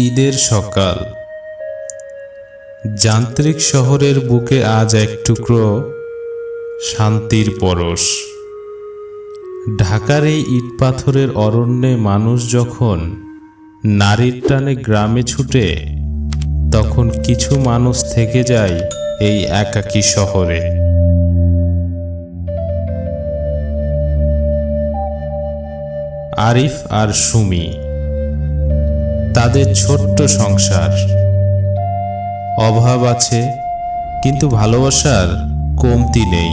ঈদের সকাল। যান্ত্রিক শহরের বুকে আজ এক টুকরো শান্তির পরশ। ঢাকার এই ইট পাথরের অরণ্যে মানুষ যখন নারীর টানে গ্রামে ছুটে, তখন কিছু মানুষ থেকে যায় এই একাকী শহরে। আরিফ আর সুমি, তাদের ছোট্ট সংসার। অভাব আছে, কিন্তু ভালোবাসার কমতি নেই।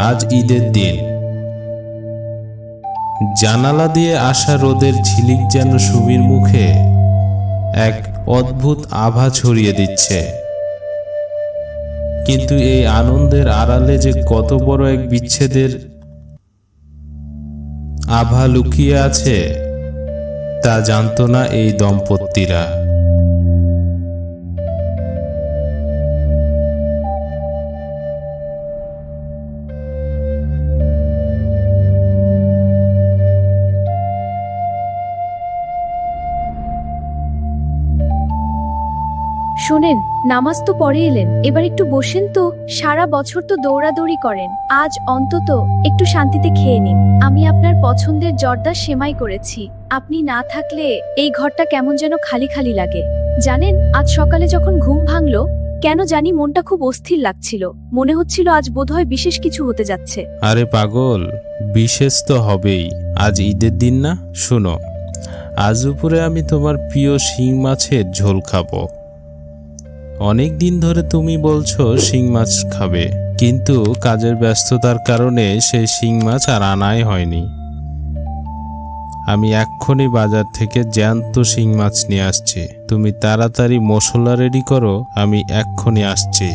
আজ ঈদের দিন। জানালা দিয়ে আসা রোদের ঝিলিক যেন সুমির মুখে এক অদ্ভুত আভা ছড়িয়ে দিচ্ছে। কিন্তু এই আনন্দের আড়ালে যে কত বড় এক বিচ্ছেদের আভা লুকিয়ে আছে, তা জানত না এই দম্পতিরা। শোনেন, নামাজ তো পড়ে এলেন, এবার একটু বসেন তো। সারা বছর তো দৌড়াদৌড়ি করেন, আজ অন্তত একটু শান্তিতে খেয়ে নিন। আমি আপনার পছন্দের জর্দা সেমাই করেছি। আপনি না থাকলে এই ঘরটা কেমন যেন খালি খালি লাগে। জানেন, আজ সকালে যখন ঘুম ভাঙলো, কেন জানি মনটা খুব অস্থির লাগছিল। মনে হচ্ছিল আজ বোধহয় বিশেষ কিছু হতে যাচ্ছে। আরে পাগল, বিশেষ তো হবেই। আজ ঈদের দিন না? শোনো, আজ দুপুরে আমি তোমার প্রিয় শিং মাছের ঝোল খাবো। অনেক দিন ধরে তুমি বলছো শিং মাছ খাবে, কিন্তু কাজের ব্যস্ততার কারণে সেই শিং মাছ আর আনাই হয়নি। আমি এক্ষুনি বাজার থেকে জ্যান্ত শিং মাছ নিয়ে আসছি। তুমি তাড়াতাড়ি মশলা রেডি করো, আমি এক্ষুনি আসছি।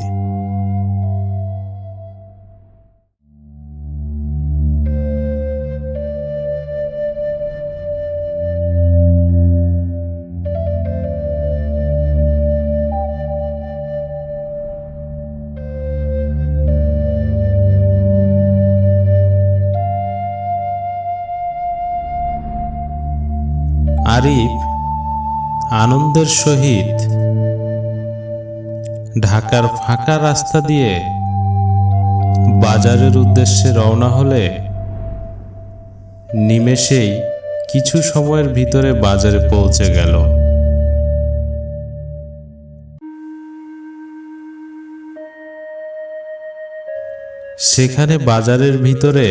আরিফ আনন্দের সহিত ঢাকার ফাঁকা রাস্তা দিয়ে বাজারের উদ্দেশ্যে রওনা হলে নিমেষেই কিছু সময়ের ভিতরে বাজারে পৌঁছে গেল। সেখানে বাজারের ভিতরে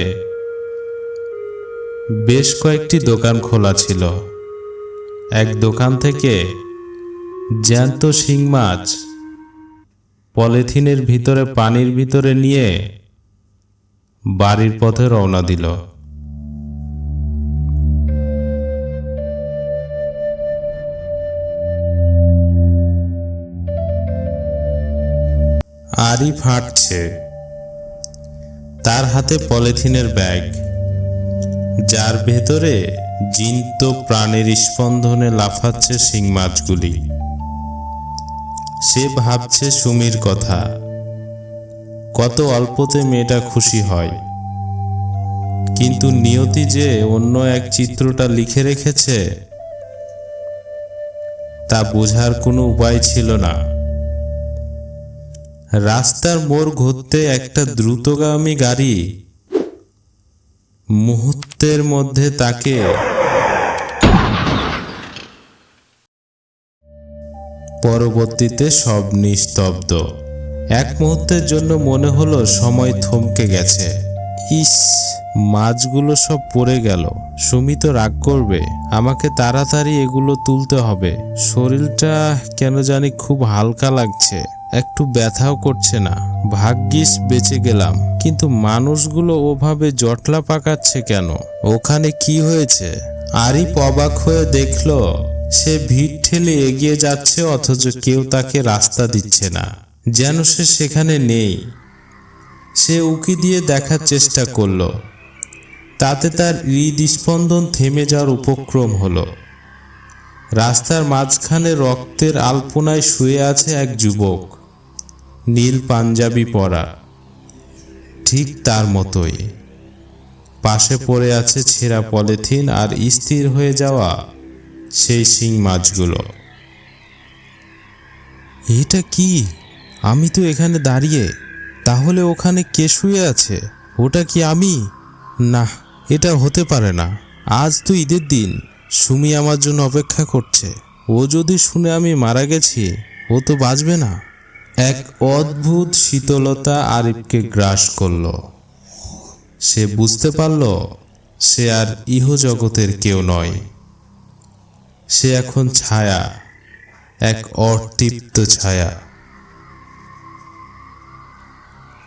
বেশ কয়েকটি দোকান খোলা ছিল। এক দোকান থেকে জ্যান্ত শিং মাছ পলিথিনের ভিতরে পানির ভিতরে নিয়ে বাড়ির পথে রওনা দিল। আরিফ হাঁটছে, তার হাতে পলিথিনের ব্যাগ, যার ভেতরে জীবন্ত প্রাণের স্পন্দনে লাফাচ্ছে শিং মাছগুলি। সে ভাবছে সুমির কথা, কত অল্পতে মেয়েটা খুশি হয়, কিন্তু নিয়তি যে অন্য এক চিত্রটা লিখে রেখেছে, তা বোঝার কোনো উপায় ছিল না। রাস্তার মোড় ঘুরতে একটা দ্রুতগামী গাড়ি মুহূর্তের মধ্যে তাকে পরবর্তীতে সব নিস্তব্ধ। এক মুহূর্তের জন্য মনে হলো সময় থমকে গেছে। ইস, মাছগুলো সব পড়ে গেল। সুমি তো রাগ করবে। আমাকে তাড়াতাড়ি এগুলো তুলতে হবে। শরীরটা কেন জানি খুব হালকা লাগছে, একটু ব্যথাও করছে না। ভাগ্যিস বেঁচে গেলাম, কিন্তু মানুষগুলো ওভাবে জটলা পাকাচ্ছে কেন? ওখানে কি হয়েছে? আরিফ অবাক হয়ে দেখলো সে ভিড় ঠেলে এগিয়ে যাচ্ছে, অথচ কেউ তাকে রাস্তা দিচ্ছে না, যেন সে সেখানে নেই। সে উকি দিয়ে দেখার চেষ্টা করলো, তাতে তার হৃদস্পন্দন থেমে যাওয়ার উপক্রম হলো। রাস্তার মাঝখানে রক্তের আলপনায় শুয়ে আছে এক যুবক, নীল পাঞ্জাবি পরা, ঠিক তার মতোই। পাশে পড়ে আছে ছেঁড়া পলিথিন আর স্থির হয়ে যাওয়া সেই শিং মাছগুলো। এটা কি? আমি তো এখানে দাঁড়িয়ে, তাহলে ওখানে কে শুয়ে আছে? ওটা কি আমি? না, এটা হতে পারে না। আজ তো ঈদের দিন, সুমি আমার জন্য অপেক্ষা করছে। ও যদি শুনে আমি মারা গেছি, ও তো বাঁচবে না। এক অদ্ভুত শীতলতা আরিফকে গ্রাস করল। সে বুঝতে পারল সে আর ইহজগতের কেউ নয়। সে এখন ছায়া, এক অতৃপ্ত ছায়া।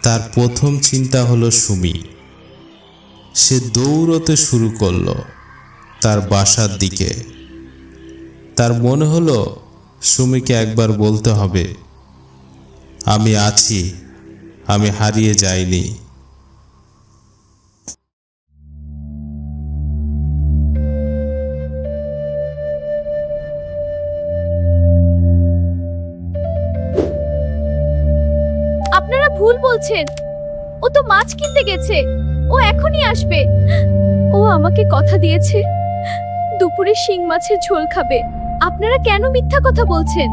তার প্রথম চিন্তা হলো সুমি। সে দৌড়তে শুরু করলো তার বাসার দিকে। তার মনে হলো সুমিকে একবার বলতে হবে, আমি আছি, আমি হারিয়ে যাইনি। আপনারা ভুল বলছেন, ও তো মাছ কিনতে গেছে, ও এখনই আসবে। ও আমাকে কথা দিয়েছে দুপুরে শিং মাছের ঝোল খাবে। আপনারা কেন মিথ্যা কথা বলছেন?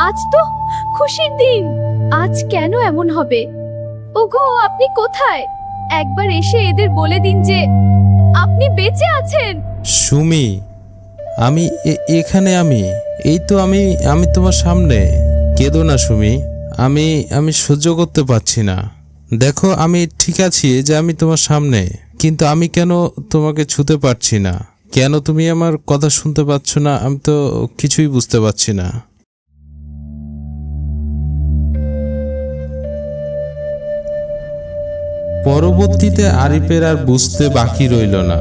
আজ তো খুশির দিন, আজ কেন এমন হবে? ওগো, আপনি কোথায়? একবার এসে এদের বলে দিন যে আপনি বেঁচে আছেন। সুমি, আমি এখানে, এই তো আমি তোমার সামনে। কেঁদো না সুমি, আমি সহ্য করতে পারছি না। দেখো, আমি ঠিক আছি যে আমি তোমার সামনে, কিন্তু আমি কেন তোমাকে ছুতে পারছি না? কেন তুমি আমার কথা শুনতে পাচ্ছ না? আমি তো কিছুই বুঝতে পারছি না। পরবর্তীতে আরিফের আর বুঝতে বাকি রইল না।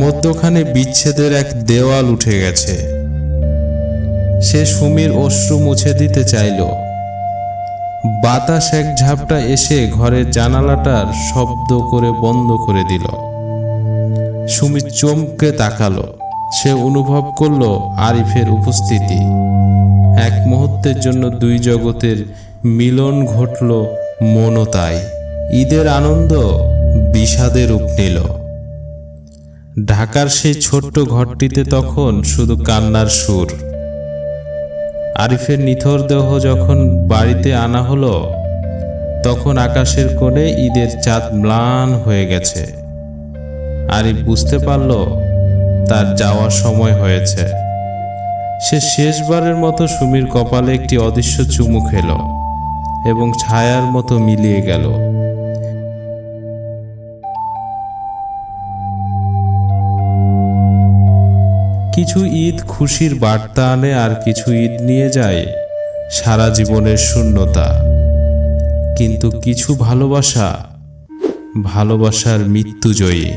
মধ্যখানে বিচ্ছেদের এক দেওয়াল উঠে গেছে। সে সুমির অশ্রু মুছে দিতে চাইল। বাতাস এক ঝাপটা এসে ঘরের জানালাটার শব্দ করে বন্ধ করে দিল। সুমি চমকে তাকালো। সে অনুভব করলো আরিফের উপস্থিতি। এক মুহূর্তের জন্য দুই জগতের মিলন ঘটল মনতায়। ঈদের আনন্দ বিষাদে রূপ নিল। ঢাকার সেই ছোট্ট ঘরটিতে তখন শুধু কান্নার সুর। আরিফের নিথর দেহ যখন বাড়িতে আনা হলো, তখন আকাশের কোণে ঈদের চাঁদ ম্লান হয়ে গেছে। আরিফ বুঝতে পারল তার যাওয়ার সময় হয়েছে। সে শেষবারের মতো সুমির কপালে একটি অদৃশ্য চুমু খেল এবং ছায়ার মতো মিলিয়ে গেল। কিছু ঈদ খুশির বার্তা আনে, আর কিছু ঈদ নিয়ে যায় সারা জীবনের শূন্যতা। কিন্তু কিছু ভালোবাসার মৃত্যু জয়ী।